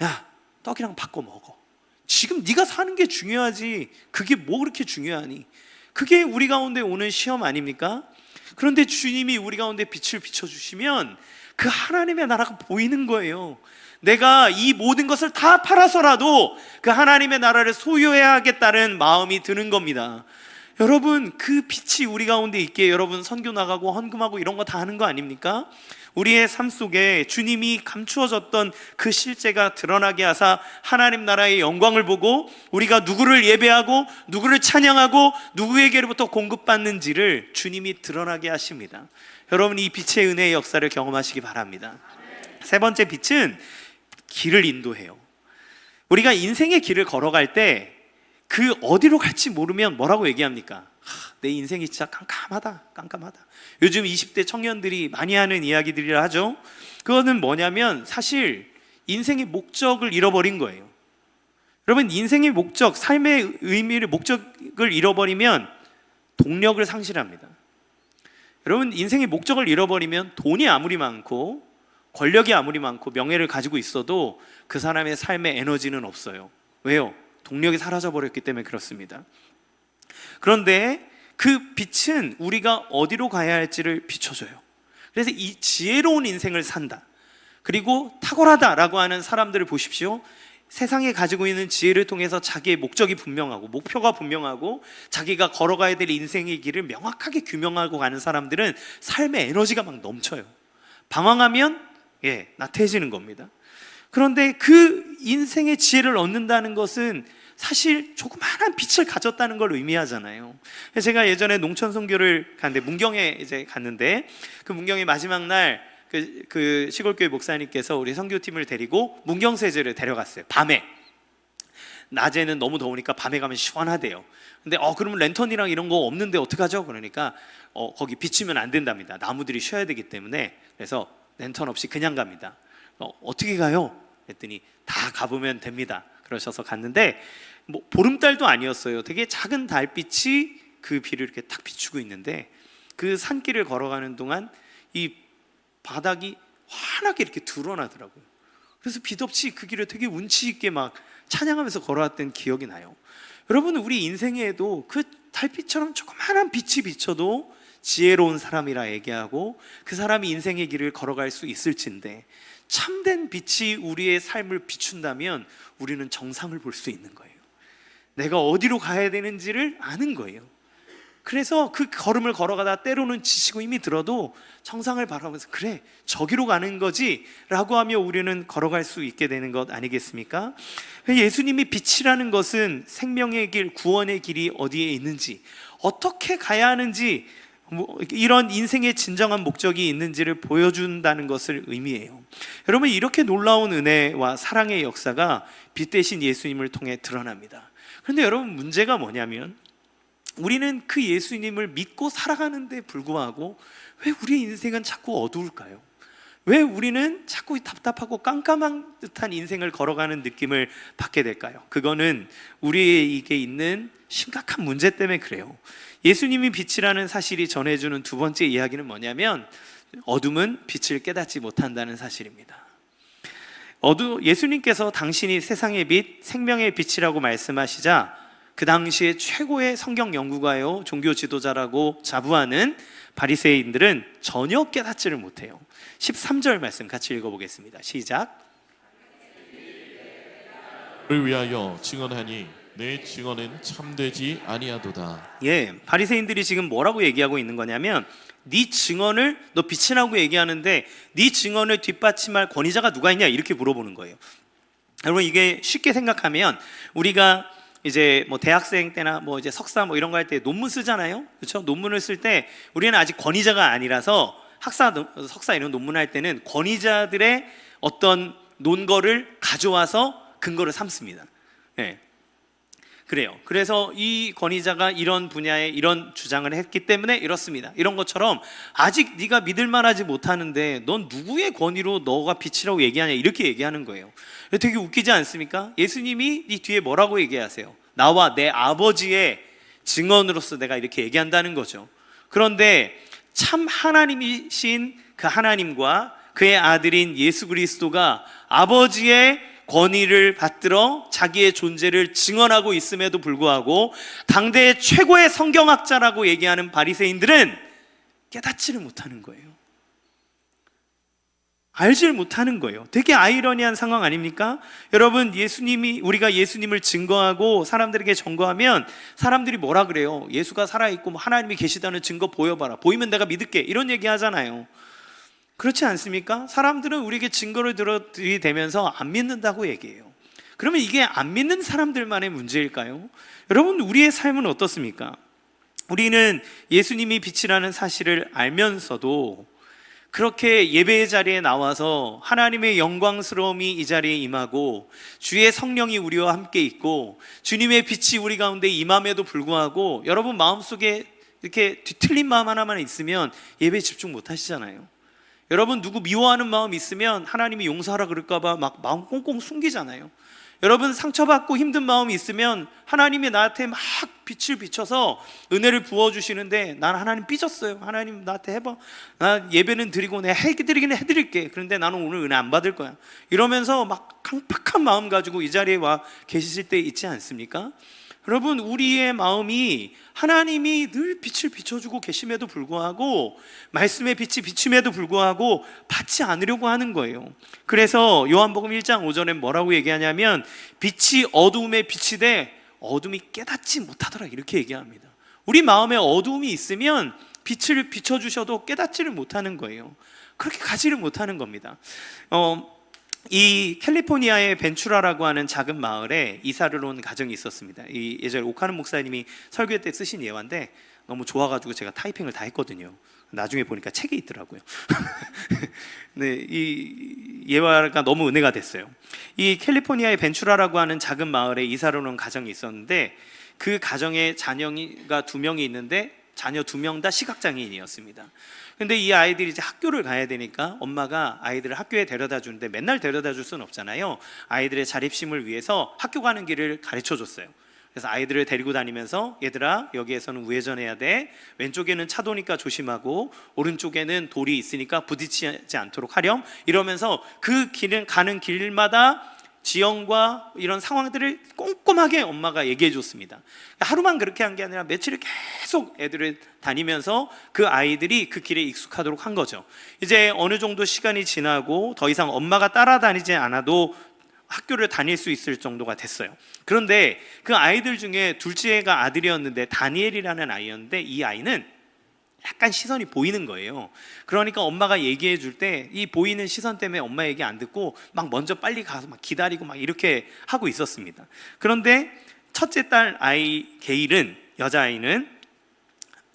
야, 떡이랑 바꿔 먹어. 지금 네가 사는 게 중요하지, 그게 뭐 그렇게 중요하니? 그게 우리 가운데 오는 시험 아닙니까? 그런데 주님이 우리 가운데 빛을 비춰주시면 그 하나님의 나라가 보이는 거예요. 내가 이 모든 것을 다 팔아서라도 그 하나님의 나라를 소유해야겠다는 마음이 드는 겁니다. 여러분, 그 빛이 우리 가운데 있기에 여러분 선교 나가고 헌금하고 이런 거 다 하는 거 아닙니까? 우리의 삶 속에 주님이 감추어졌던 그 실제가 드러나게 하사 하나님 나라의 영광을 보고 우리가 누구를 예배하고 누구를 찬양하고 누구에게로부터 공급받는지를 주님이 드러나게 하십니다. 여러분, 이 빛의 은혜의 역사를 경험하시기 바랍니다. 세 번째 빛은 길을 인도해요. 우리가 인생의 길을 걸어갈 때 그 어디로 갈지 모르면 뭐라고 얘기합니까? 내 인생이 진짜 깜깜하다. 요즘 20대 청년들이 많이 하는 이야기들이라 하죠. 그거는 뭐냐면 사실 인생의 목적을 잃어버린 거예요. 여러분, 인생의 목적, 삶의 의미를, 목적을 잃어버리면 동력을 상실합니다. 여러분, 인생의 목적을 잃어버리면 돈이 아무리 많고 권력이 아무리 많고 명예를 가지고 있어도 그 사람의 삶의 에너지는 없어요. 왜요? 동력이 사라져 버렸기 때문에 그렇습니다. 그런데 그 빛은 우리가 어디로 가야 할지를 비춰줘요. 그래서 이 지혜로운 인생을 산다, 그리고 탁월하다라고 하는 사람들을 보십시오. 세상에 가지고 있는 지혜를 통해서 자기의 목적이 분명하고 목표가 분명하고 자기가 걸어가야 될 인생의 길을 명확하게 규명하고 가는 사람들은 삶의 에너지가 막 넘쳐요. 방황하면 나태해지는 겁니다. 그런데 그 인생의 지혜를 얻는다는 것은 사실 조그마한 빛을 가졌다는 걸 의미하잖아요. 제가 예전에 농촌 선교를 갔는데, 문경에 이제 갔는데, 그 문경의 마지막 날 그 시골교회 목사님께서 우리 선교팀을 데리고 문경세제를 데려갔어요. 밤에. 낮에는 너무 더우니까 밤에 가면 시원하대요. 근데 그러면 랜턴이랑 이런 거 없는데 어떡하죠? 그러니까 거기 비치면 안 된답니다. 나무들이 쉬어야 되기 때문에. 그래서 랜턴 없이 그냥 갑니다. 어떻게 가요? 했더니 다 가보면 됩니다. 그러셔서 갔는데, 뭐 보름달도 아니었어요. 되게 작은 달빛이 그 비를 이렇게 탁 비추고 있는데, 그 산길을 걸어가는 동안 이 바닥이 환하게 이렇게 드러나더라고요. 그래서 빛없이 그 길을 되게 운치 있게 막 찬양하면서 걸어왔던 기억이 나요. 여러분, 우리 인생에도 그 달빛처럼 조그마한 빛이 비쳐도 지혜로운 사람이라 얘기하고 그 사람이 인생의 길을 걸어갈 수 있을진데, 참된 빛이 우리의 삶을 비춘다면 우리는 정상을 볼 수 있는 거예요. 내가 어디로 가야 되는지를 아는 거예요. 그래서 그 걸음을 걸어가다 때로는 지치고 힘이 들어도 정상을 바라보면서 그래, 저기로 가는 거지 라고 하며 우리는 걸어갈 수 있게 되는 것 아니겠습니까? 예수님이 빛이라는 것은 생명의 길, 구원의 길이 어디에 있는지, 어떻게 가야 하는지, 이런 인생의 진정한 목적이 있는지를 보여준다는 것을 의미해요. 여러분, 이렇게 놀라운 은혜와 사랑의 역사가 빛 대신 예수님을 통해 드러납니다. 그런데 여러분, 문제가 뭐냐면 우리는 그 예수님을 믿고 살아가는데 불구하고 왜 우리의 인생은 자꾸 어두울까요? 왜 우리는 자꾸 답답하고 깜깜한 듯한 인생을 걸어가는 느낌을 받게 될까요? 그거는 우리에게 있는 심각한 문제 때문에 그래요. 예수님이 빛이라는 사실이 전해주는 두 번째 이야기는 뭐냐면, 어둠은 빛을 깨닫지 못한다는 사실입니다. 예수님께서 당신이 세상의 빛, 생명의 빛이라고 말씀하시자 그 당시에 최고의 성경 연구가요, 종교 지도자라고 자부하는 바리새인들은 전혀 깨닫지를 못해요. 13절 말씀 같이 읽어보겠습니다. 시작. 를 위하여 증언하니 내 증언은 참되지 아니하도다. 바리새인들이 지금 뭐라고 얘기하고 있는 거냐면, 네 증언을, 너 빛이라고 얘기하는데 네 증언을 뒷받침할 권위자가 누가 있냐, 이렇게 물어보는 거예요. 여러분, 이게 쉽게 생각하면 우리가 이제 뭐 대학생 때나 뭐 이제 석사 뭐 이런 거 할 때 논문 쓰잖아요. 그렇죠? 논문을 쓸 때 우리는 아직 권위자가 아니라서 석사 이런 논문 할 때는 권위자들의 어떤 논거를 가져와서 근거를 삼습니다. 그래요. 그래서 이 권위자가 이런 분야에 이런 주장을 했기 때문에 이렇습니다. 이런 것처럼 아직 네가 믿을 만하지 못하는데 넌 누구의 권위로 너가 빛이라고 얘기하냐, 이렇게 얘기하는 거예요. 되게 웃기지 않습니까? 예수님이 이 뒤에 뭐라고 얘기하세요? 나와 내 아버지의 증언으로서 내가 이렇게 얘기한다는 거죠. 그런데 참 하나님이신 그 하나님과 그의 아들인 예수 그리스도가 아버지의 권위를 받들어 자기의 존재를 증언하고 있음에도 불구하고 당대의 최고의 성경학자라고 얘기하는 바리새인들은 깨닫지를 못하는 거예요. 알지를 못하는 거예요. 되게 아이러니한 상황 아닙니까? 여러분, 우리가 예수님을 증거하고 사람들에게 전거하면 사람들이 뭐라 그래요? 예수가 살아있고 하나님이 계시다는 증거 보여봐라, 보이면 내가 믿을게, 이런 얘기 하잖아요. 그렇지 않습니까? 사람들은 우리에게 증거를 들이대면서 안 믿는다고 얘기해요. 그러면 이게 안 믿는 사람들만의 문제일까요? 여러분, 우리의 삶은 어떻습니까? 우리는 예수님이 빛이라는 사실을 알면서도 그렇게 예배의 자리에 나와서 하나님의 영광스러움이 이 자리에 임하고 주의 성령이 우리와 함께 있고 주님의 빛이 우리 가운데 임함에도 불구하고 여러분, 마음속에 이렇게 뒤틀린 마음 하나만 있으면 예배에 집중 못 하시잖아요. 여러분, 누구 미워하는 마음 있으면 하나님이 용서하라 그럴까 봐 막 마음 꽁꽁 숨기잖아요. 여러분, 상처받고 힘든 마음이 있으면 하나님이 나한테 막 빛을 비춰서 은혜를 부어주시는데 난 하나님 삐졌어요. 하나님 나한테 해봐. 나 예배는 드리고 내가 해드리긴 해드릴게. 그런데 나는 오늘 은혜 안 받을 거야. 이러면서 막 강팍한 마음 가지고 이 자리에 와 계실 때 있지 않습니까? 여러분, 우리의 마음이 하나님이 늘 빛을 비춰주고 계심에도 불구하고, 말씀의 빛이 비침에도 불구하고 받지 않으려고 하는 거예요. 그래서 요한복음 1장 5절에 뭐라고 얘기하냐면, 빛이 어두움에 비치되 어둠이 깨닫지 못하더라, 이렇게 얘기합니다. 우리 마음에 어두움이 있으면 빛을 비춰주셔도 깨닫지를 못하는 거예요. 그렇게 가지를 못하는 겁니다. 이 캘리포니아의 벤추라라고 하는 작은 마을에 이사를 온 가정이 있었습니다. 이 예전에 오카는 목사님이 설교 때 쓰신 예화인데 너무 좋아가지고 제가 타이핑을 다 했거든요. 나중에 보니까 책에 있더라고요. 네, 이 예화가 너무 은혜가 됐어요. 이 캘리포니아의 벤추라라고 하는 작은 마을에 이사를 온 가정이 있었는데, 그 가정에 자녀가 2명이 있는데 자녀 2명 다 시각장애인이었습니다. 근데 이 아이들이 이제 학교를 가야 되니까 엄마가 아이들을 학교에 데려다 주는데 맨날 데려다 줄 수는 없잖아요. 아이들의 자립심을 위해서 학교 가는 길을 가르쳐 줬어요. 그래서 아이들을 데리고 다니면서, 얘들아, 여기에서는 우회전해야 돼. 왼쪽에는 차도니까 조심하고 오른쪽에는 돌이 있으니까 부딪히지 않도록 하렴. 이러면서 그 길은 가는 길마다 지형과 이런 상황들을 꼼꼼하게 엄마가 얘기해 줬습니다. 하루만 그렇게 한 게 아니라 며칠을 계속 애들을 다니면서 그 아이들이 그 길에 익숙하도록 한 거죠. 이제 어느 정도 시간이 지나고 더 이상 엄마가 따라다니지 않아도 학교를 다닐 수 있을 정도가 됐어요. 그런데 그 아이들 중에 둘째가 아들이었는데, 다니엘이라는 아이였는데, 이 아이는 약간 시선이 보이는 거예요. 그러니까 엄마가 얘기해 줄 때 이 보이는 시선 때문에 엄마 얘기 안 듣고 막 먼저 빨리 가서 막 기다리고 막 이렇게 하고 있었습니다. 그런데 첫째 딸 아이 게일은, 여자아이는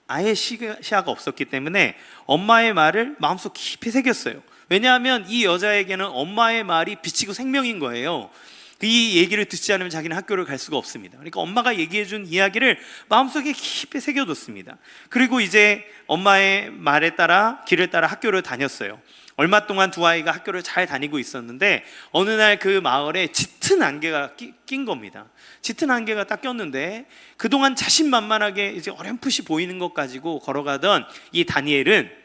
아예 시야가 없었기 때문에 엄마의 말을 마음속 깊이 새겼어요. 왜냐하면 이 여자에게는 엄마의 말이 빛이고 생명인 거예요. 이 얘기를 듣지 않으면 자기는 학교를 갈 수가 없습니다. 그러니까 엄마가 얘기해준 이야기를 마음속에 깊이 새겨뒀습니다. 그리고 이제 엄마의 말에 따라, 길을 따라 학교를 다녔어요. 얼마 동안 두 아이가 학교를 잘 다니고 있었는데, 어느 날 그 마을에 짙은 안개가 낀 겁니다. 짙은 안개가 딱 꼈는데, 그동안 자신만만하게 이제 어렴풋이 보이는 것 가지고 걸어가던 이 다니엘은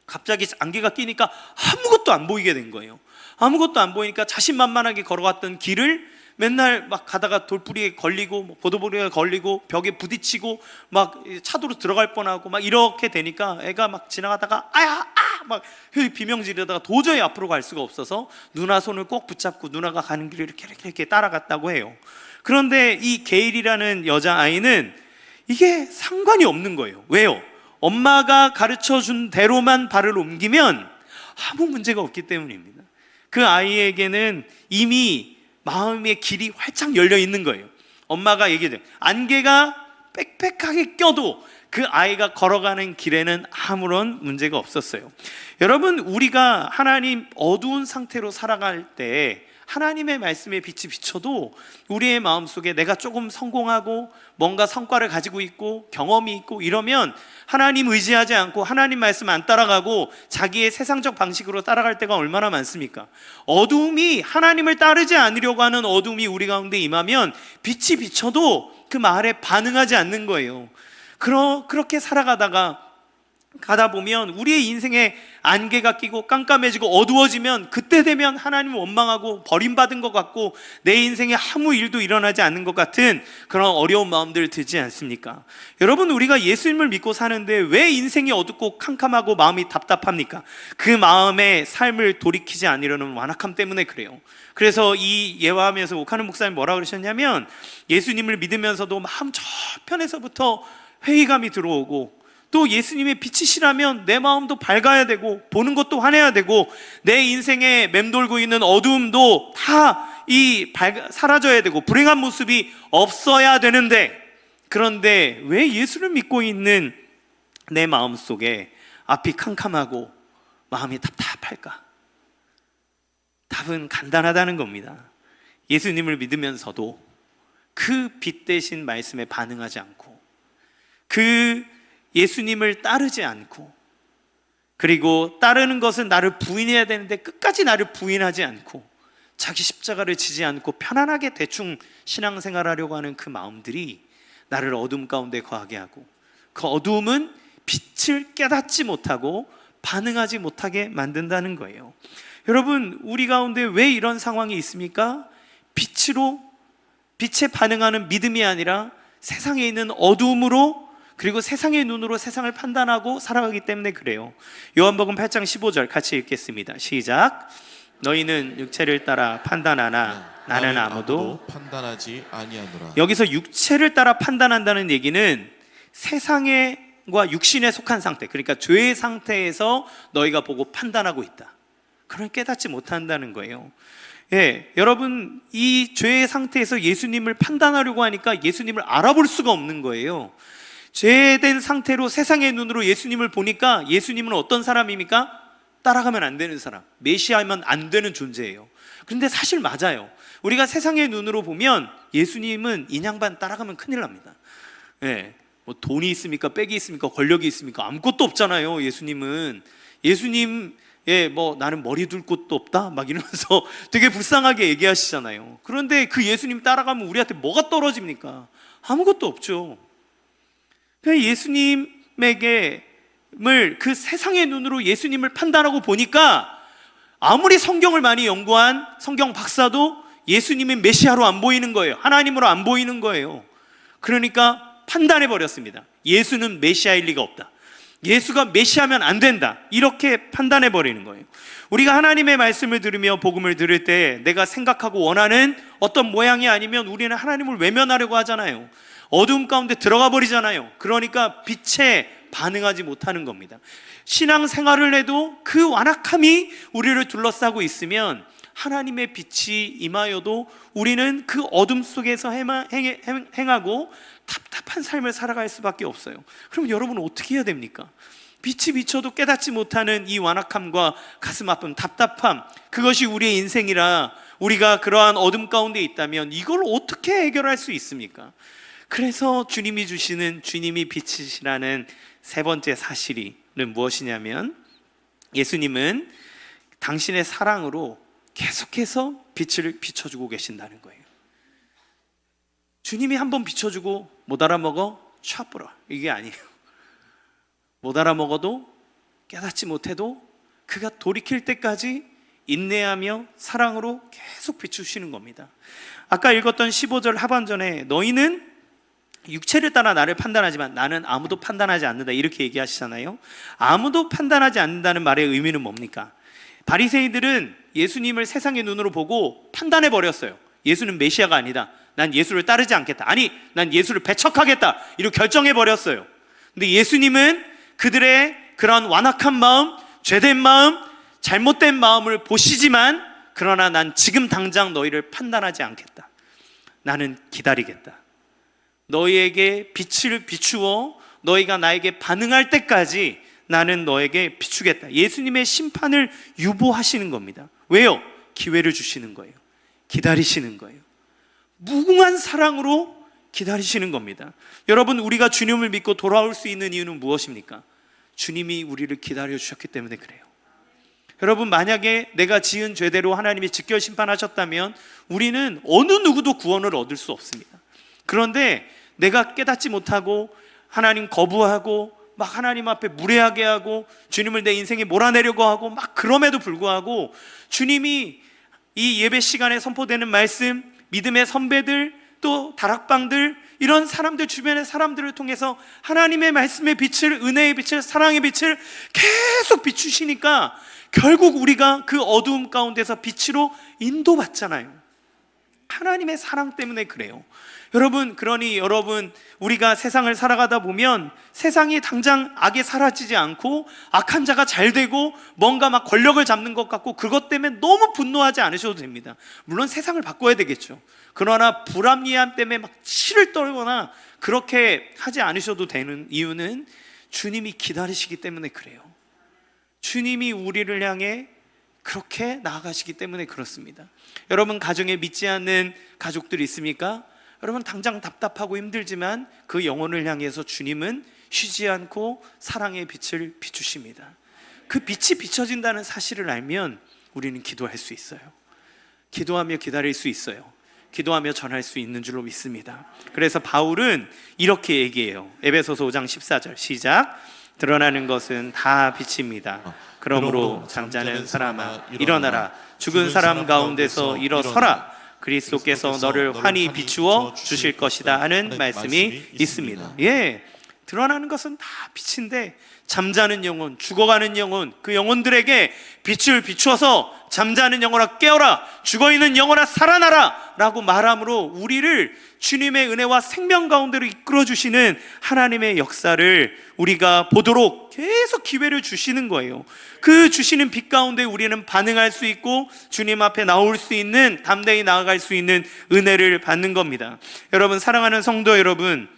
갑자기 안개가 끼니까 아무것도 안 보이게 된 거예요. 아무것도 안 보이니까 자신만만하게 걸어갔던 길을 맨날 막 가다가 돌뿌리에 걸리고 보도부리에 걸리고 벽에 부딪히고 막 차도로 들어갈 뻔하고 막 이렇게 되니까 애가 막 지나가다가 아야 막 비명 지르다가 도저히 앞으로 갈 수가 없어서 누나 손을 꼭 붙잡고 누나가 가는 길을 이렇게 따라갔다고 해요. 그런데 이 게일이라는 여자아이는 이게 상관이 없는 거예요. 왜요? 엄마가 가르쳐준 대로만 발을 옮기면 아무 문제가 없기 때문입니다. 그 아이에게는 이미 마음의 길이 활짝 열려 있는 거예요. 엄마가 얘기해요. 안개가 빽빽하게 껴도 그 아이가 걸어가는 길에는 아무런 문제가 없었어요. 여러분, 우리가 하나님 어두운 상태로 살아갈 때 하나님의 말씀에 빛이 비춰도 우리의 마음속에 내가 조금 성공하고 뭔가 성과를 가지고 있고 경험이 있고 이러면 하나님 의지하지 않고 하나님 말씀 안 따라가고 자기의 세상적 방식으로 따라갈 때가 얼마나 많습니까? 어두움이, 하나님을 따르지 않으려고 하는 어두움이 우리 가운데 임하면 빛이 비춰도 그 말에 반응하지 않는 거예요. 그렇게 살아가다 보면 우리의 인생에 안개가 끼고 깜깜해지고 어두워지면, 그때 되면 하나님을 원망하고 버림받은 것 같고 내 인생에 아무 일도 일어나지 않는 것 같은 그런 어려운 마음들 들지 않습니까? 여러분, 우리가 예수님을 믿고 사는데 왜 인생이 어둡고 캄캄하고 마음이 답답합니까? 그 마음의 삶을 돌이키지 않으려는 완악함 때문에 그래요. 그래서 이 예화하면서 오카는 목사님 뭐라 그러셨냐면, 예수님을 믿으면서도 마음 저편에서부터 회의감이 들어오고, 또 예수님의 빛이시라면 내 마음도 밝아야 되고 보는 것도 환해야 되고 내 인생에 맴돌고 있는 어두움도 다 사라져야 되고 불행한 모습이 없어야 되는데, 그런데 왜 예수를 믿고 있는 내 마음속에 앞이 캄캄하고 마음이 답답할까? 답은 간단하다는 겁니다. 예수님을 믿으면서도 그 빛 대신 말씀에 반응하지 않고, 그 예수님을 따르지 않고, 그리고 따르는 것은 나를 부인해야 되는데 끝까지 나를 부인하지 않고 자기 십자가를 지지 않고 편안하게 대충 신앙생활하려고 하는 그 마음들이 나를 어둠 가운데 거하게 하고, 그 어두움은 빛을 깨닫지 못하고 반응하지 못하게 만든다는 거예요. 여러분, 우리 가운데 왜 이런 상황이 있습니까? 빛에 반응하는 믿음이 아니라 세상에 있는 어두움으로, 그리고 세상의 눈으로 세상을 판단하고 살아가기 때문에 그래요. 요한복음 8장 15절 같이 읽겠습니다. 시작. 너희는 육체를 따라 판단하나 나는 아무도 판단하지 아니하노라. 여기서 육체를 따라 판단한다는 얘기는 세상과 육신에 속한 상태, 그러니까 죄의 상태에서 너희가 보고 판단하고 있다, 그걸 깨닫지 못한다는 거예요. 여러분, 이 죄의 상태에서 예수님을 판단하려고 하니까 예수님을 알아볼 수가 없는 거예요. 죄된 상태로 세상의 눈으로 예수님을 보니까 예수님은 어떤 사람입니까? 따라가면 안 되는 사람, 메시아면 안 되는 존재예요. 그런데 사실 맞아요. 우리가 세상의 눈으로 보면 예수님은 인양반 따라가면 큰일 납니다. 뭐 돈이 있습니까? 빽이 있습니까? 권력이 있습니까? 아무것도 없잖아요. 예수님은. 뭐 나는 머리 둘 곳도 없다 막 이러면서 되게 불쌍하게 얘기하시잖아요. 그런데 그 예수님 따라가면 우리한테 뭐가 떨어집니까? 아무것도 없죠. 예수님에게 그 세상의 눈으로 예수님을 판단하고 보니까 아무리 성경을 많이 연구한 성경 박사도 예수님의 메시아로 안 보이는 거예요. 하나님으로 안 보이는 거예요. 그러니까 판단해 버렸습니다. 예수는 메시아일 리가 없다, 예수가 메시아면 안 된다, 이렇게 판단해 버리는 거예요. 우리가 하나님의 말씀을 들으며 복음을 들을 때 내가 생각하고 원하는 어떤 모양이 아니면 우리는 하나님을 외면하려고 하잖아요. 어두움 가운데 들어가 버리잖아요. 그러니까 빛에 반응하지 못하는 겁니다. 신앙생활을 해도 그 완악함이 우리를 둘러싸고 있으면 하나님의 빛이 임하여도 우리는 그 어둠 속에서 행하고 답답한 삶을 살아갈 수밖에 없어요. 그럼 여러분은 어떻게 해야 됩니까? 빛이 비춰도 깨닫지 못하는 이 완악함과 가슴 아픔, 답답함, 그것이 우리의 인생이라 우리가 그러한 어둠 가운데 있다면 이걸 어떻게 해결할 수 있습니까? 그래서 주님이 주시는 주님이 빛이시라는 세 번째 사실은 무엇이냐면, 예수님은 당신의 사랑으로 계속해서 빛을 비춰주고 계신다는 거예요. 주님이 한번 비춰주고 못 알아먹어? 샤뿌라, 이게 아니에요. 못 알아먹어도, 깨닫지 못해도 그가 돌이킬 때까지 인내하며 사랑으로 계속 비추시는 겁니다. 아까 읽었던 15절 하반전에 너희는 육체를 따라 나를 판단하지만 나는 아무도 판단하지 않는다, 이렇게 얘기하시잖아요. 아무도 판단하지 않는다는 말의 의미는 뭡니까? 바리새인들은 예수님을 세상의 눈으로 보고 판단해 버렸어요. 예수는 메시아가 아니다, 난 예수를 따르지 않겠다, 아니 난 예수를 배척하겠다, 이렇게 결정해 버렸어요. 근데 예수님은 그들의 그런 완악한 마음, 죄된 마음, 잘못된 마음을 보시지만, 그러나 난 지금 당장 너희를 판단하지 않겠다, 나는 기다리겠다, 너희에게 빛을 비추어 너희가 나에게 반응할 때까지 나는 너에게 비추겠다. 예수님의 심판을 유보하시는 겁니다. 왜요? 기회를 주시는 거예요. 기다리시는 거예요. 무궁한 사랑으로 기다리시는 겁니다. 여러분, 우리가 주님을 믿고 돌아올 수 있는 이유는 무엇입니까? 주님이 우리를 기다려 주셨기 때문에 그래요. 여러분, 만약에 내가 지은 죄대로 하나님이 직결 심판하셨다면 우리는 어느 누구도 구원을 얻을 수 없습니다. 그런데 내가 깨닫지 못하고 하나님 거부하고 막 하나님 앞에 무례하게 하고 주님을 내 인생에 몰아내려고 하고 막 그럼에도 불구하고 주님이 이 예배 시간에 선포되는 말씀, 믿음의 선배들, 또 다락방들, 이런 사람들, 주변의 사람들을 통해서 하나님의 말씀의 빛을, 은혜의 빛을, 사랑의 빛을 계속 비추시니까 결국 우리가 그 어두움 가운데서 빛으로 인도받잖아요. 하나님의 사랑 때문에 그래요. 그러니 여러분, 우리가 세상을 살아가다 보면 세상이 당장 악에 사라지지 않고 악한 자가 잘 되고 뭔가 막 권력을 잡는 것 같고 그것 때문에 너무 분노하지 않으셔도 됩니다. 물론 세상을 바꿔야 되겠죠. 그러나 불합리함 때문에 막 치를 떨거나 그렇게 하지 않으셔도 되는 이유는 주님이 기다리시기 때문에 그래요. 주님이 우리를 향해 그렇게 나아가시기 때문에 그렇습니다. 여러분, 가정에 믿지 않는 가족들이 있습니까? 여러분, 당장 답답하고 힘들지만 그 영혼을 향해서 주님은 쉬지 않고 사랑의 빛을 비추십니다. 그 빛이 비춰진다는 사실을 알면 우리는 기도할 수 있어요. 기도하며 기다릴 수 있어요. 기도하며 전할 수 있는 줄로 믿습니다. 그래서 바울은 이렇게 얘기해요. 에베소서 5장 14절 시작. 드러나는 것은 다 빛입니다. 그러므로 잠자는 사람아 일어나라. 죽은 사람 가운데서 일어서라. 그리스도께서 너를 환히 비추어 주실 것이다 하는 말씀이 있습니다. 예, 드러나는 것은 다 빛인데 잠자는 영혼, 죽어가는 영혼, 그 영혼들에게 빛을 비추어서 잠자는 영혼아 깨어라, 죽어있는 영혼아 살아나라 라고 말함으로 우리를 주님의 은혜와 생명 가운데로 이끌어주시는 하나님의 역사를 우리가 보도록 계속 기회를 주시는 거예요. 그 주시는 빛 가운데 우리는 반응할 수 있고 주님 앞에 나올 수 있는, 담대히 나아갈 수 있는 은혜를 받는 겁니다. 여러분, 사랑하는 성도 여러분,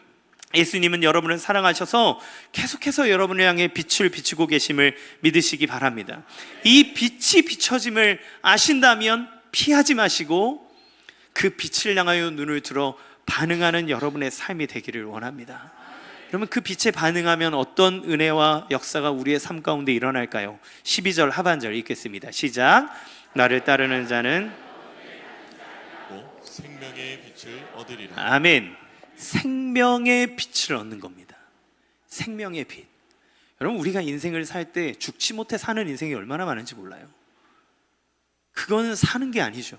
예수님은 여러분을 사랑하셔서 계속해서 여러분을 향해 빛을 비추고 계심을 믿으시기 바랍니다. 이 빛이 비춰짐을 아신다면 피하지 마시고 그 빛을 향하여 눈을 들어 반응하는 여러분의 삶이 되기를 원합니다. 그러면 그 빛에 반응하면 어떤 은혜와 역사가 우리의 삶 가운데 일어날까요? 12절 하반절 읽겠습니다. 시작. 나를 따르는 자는 생명의 빛을 얻으리라. 아멘. 생명의 빛을 얻는 겁니다. 생명의 빛. 여러분, 우리가 인생을 살 때 죽지 못해 사는 인생이 얼마나 많은지 몰라요. 그거는 사는 게 아니죠.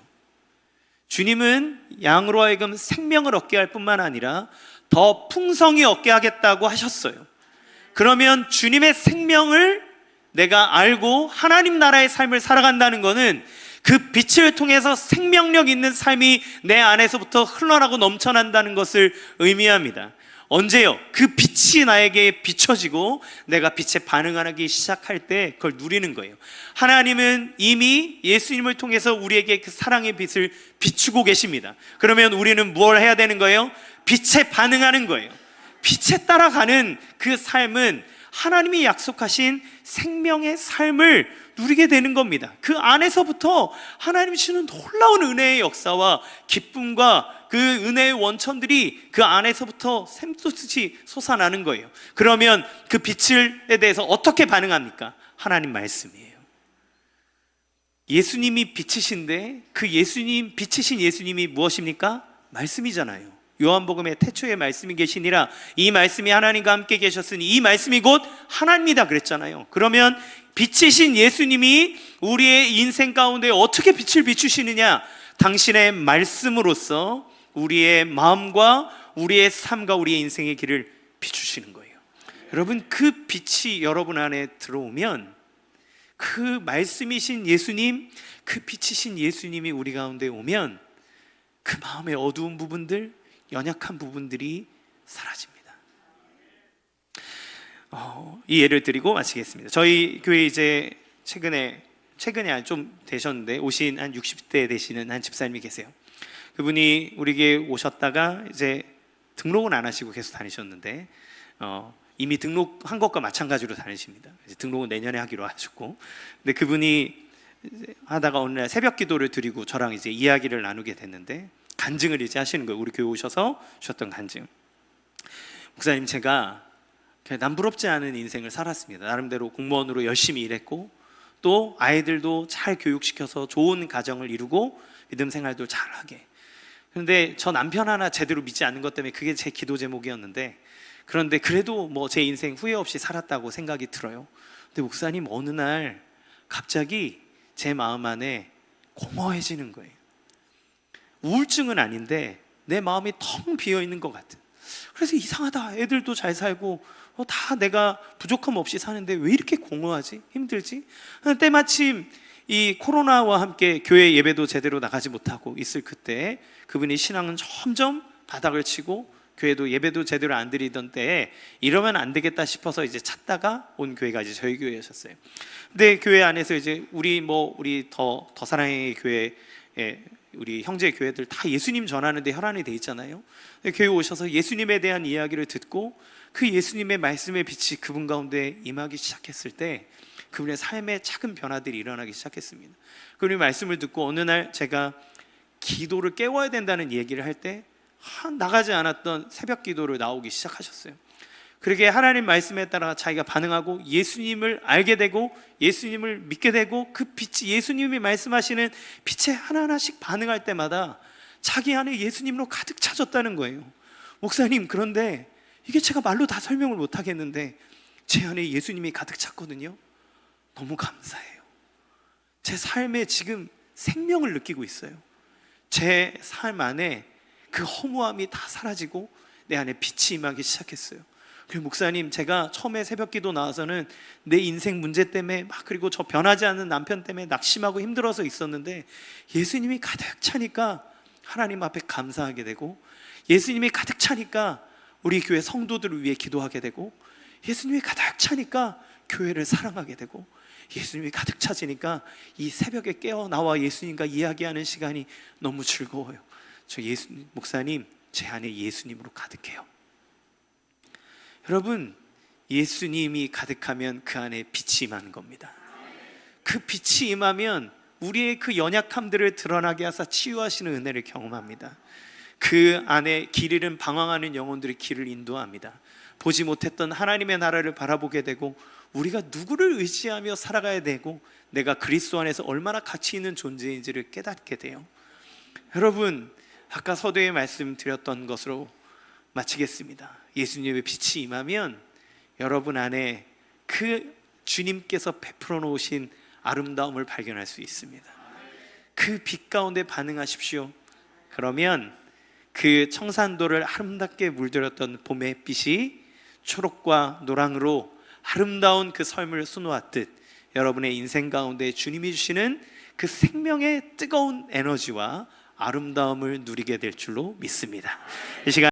주님은 양으로 하여금 생명을 얻게 할 뿐만 아니라 더 풍성히 얻게 하겠다고 하셨어요. 그러면 주님의 생명을 내가 알고 하나님 나라의 삶을 살아간다는 것은 그 빛을 통해서 생명력 있는 삶이 내 안에서부터 흘러나고 넘쳐난다는 것을 의미합니다. 언제요? 그 빛이 나에게 비춰지고 내가 빛에 반응하기 시작할 때 그걸 누리는 거예요. 하나님은 이미 예수님을 통해서 우리에게 그 사랑의 빛을 비추고 계십니다. 그러면 우리는 뭘 해야 되는 거예요? 빛에 반응하는 거예요. 빛에 따라가는 그 삶은 하나님이 약속하신 생명의 삶을 누리게 되는 겁니다. 그 안에서부터 하나님이 주시는 놀라운 은혜의 역사와 기쁨과 그 은혜의 원천들이 그 안에서부터 샘솟듯이 솟아나는 거예요. 그러면 그 빛에 대해서 어떻게 반응합니까? 하나님 말씀이에요. 예수님이 빛이신데 그 예수님, 빛이신 예수님이 무엇입니까? 말씀이잖아요. 요한복음에 태초에 말씀이 계시니라, 이 말씀이 하나님과 함께 계셨으니 이 말씀이 곧 하나님이다 그랬잖아요. 그러면 빛이신 예수님이 우리의 인생 가운데 어떻게 빛을 비추시느냐? 당신의 말씀으로써 우리의 마음과 우리의 삶과 우리의 인생의 길을 비추시는 거예요. 여러분, 그 빛이 여러분 안에 들어오면 그 말씀이신 예수님, 그 빛이신 예수님이 우리 가운데 오면 그 마음의 어두운 부분들, 연약한 부분들이 사라집니다. 이 예를 드리고 마치겠습니다. 저희 교회 이제 최근에 좀 되셨는데 오신 한 60대 되시는 한 집사님이 계세요. 그분이 우리 교회 오셨다가 이제 등록은 안 하시고 계속 다니셨는데 이미 등록한 것과 마찬가지로 다니십니다. 이제 등록은 내년에 하기로 하셨고, 근데 그분이 하다가 어느 날 새벽 기도를 드리고 저랑 이제 이야기를 나누게 됐는데 간증을 이제 하시는 거예요. 우리 교회 오셔서 주셨던 간증. 목사님, 제가 남부럽지 않은 인생을 살았습니다. 나름대로 공무원으로 열심히 일했고 또 아이들도 잘 교육시켜서 좋은 가정을 이루고 믿음 생활도 잘하게. 그런데 저 남편 하나 제대로 믿지 않는 것 때문에 그게 제 기도 제목이었는데, 그런데 그래도 뭐 제 인생 후회 없이 살았다고 생각이 들어요. 근데 목사님, 어느 날 갑자기 제 마음 안에 공허해지는 거예요. 우울증은 아닌데 내 마음이 텅 비어있는 것 같은. 그래서 이상하다, 애들도 잘 살고 다 내가 부족함 없이 사는데 왜 이렇게 공허하지? 힘들지? 때마침 이 코로나와 함께 교회 예배도 제대로 나가지 못하고 있을 그때 그분이 신앙은 점점 바닥을 치고 교회도 예배도 제대로 안 드리던 때에 이러면 안 되겠다 싶어서 이제 찾다가 온 교회가 이제 저희 교회였었어요. 근데 교회 안에서 이제 우리 더 사랑의 교회, 우리 형제 교회들 다 예수님 전하는데 혈안이 돼 있잖아요. 교회 오셔서 예수님에 대한 이야기를 듣고 그 예수님의 말씀의 빛이 그분 가운데 임하기 시작했을 때 그분의 삶에 작은 변화들이 일어나기 시작했습니다. 그분의 말씀을 듣고 어느 날 제가 기도를 깨워야 된다는 얘기를 할 때 나가지 않았던 새벽 기도를 나오기 시작하셨어요. 그렇게 하나님 말씀에 따라 자기가 반응하고 예수님을 알게 되고 예수님을 믿게 되고 그 빛이 예수님이 말씀하시는 빛에 하나하나씩 반응할 때마다 자기 안에 예수님으로 가득 차졌다는 거예요. 목사님, 그런데 이게 제가 말로 다 설명을 못 하겠는데 제 안에 예수님이 가득 찼거든요. 너무 감사해요. 제 삶에 지금 생명을 느끼고 있어요. 제 삶 안에 그 허무함이 다 사라지고 내 안에 빛이 임하기 시작했어요. 그리고 목사님, 제가 처음에 새벽기도 나와서는 내 인생 문제 때문에 그리고 저 변하지 않는 남편 때문에 낙심하고 힘들어서 있었는데 예수님이 가득 차니까 하나님 앞에 감사하게 되고 예수님이 가득 차니까 우리 교회 성도들을 위해 기도하게 되고 예수님이 가득 차니까 교회를 사랑하게 되고 예수님이 가득 차지니까 이 새벽에 깨어 나와 예수님과 이야기하는 시간이 너무 즐거워요. 저 목사님, 제 안에 예수님으로 가득해요. 여러분, 예수님이 가득하면 그 안에 빛이 임하는 겁니다. 그 빛이 임하면 우리의 그 연약함들을 드러나게 하사 치유하시는 은혜를 경험합니다. 그 안에 길 잃은 방황하는 영혼들이 길을 인도합니다. 보지 못했던 하나님의 나라를 바라보게 되고 우리가 누구를 의지하며 살아가야 되고 내가 그리스도 안에서 얼마나 가치 있는 존재인지를 깨닫게 돼요. 여러분, 아까 서두에 말씀드렸던 것으로 마치겠습니다. 예수님의 빛이 임하면 여러분 안에 그 주님께서 베풀어 놓으신 아름다움을 발견할 수 있습니다. 그 빛 가운데 반응하십시오. 그러면 그 청산도를 아름답게 물들였던 봄의 햇빛이 초록과 노랑으로 아름다운 그 삶을 수놓았듯 여러분의 인생 가운데 주님이 주시는 그 생명의 뜨거운 에너지와 아름다움을 누리게 될 줄로 믿습니다. 이 시간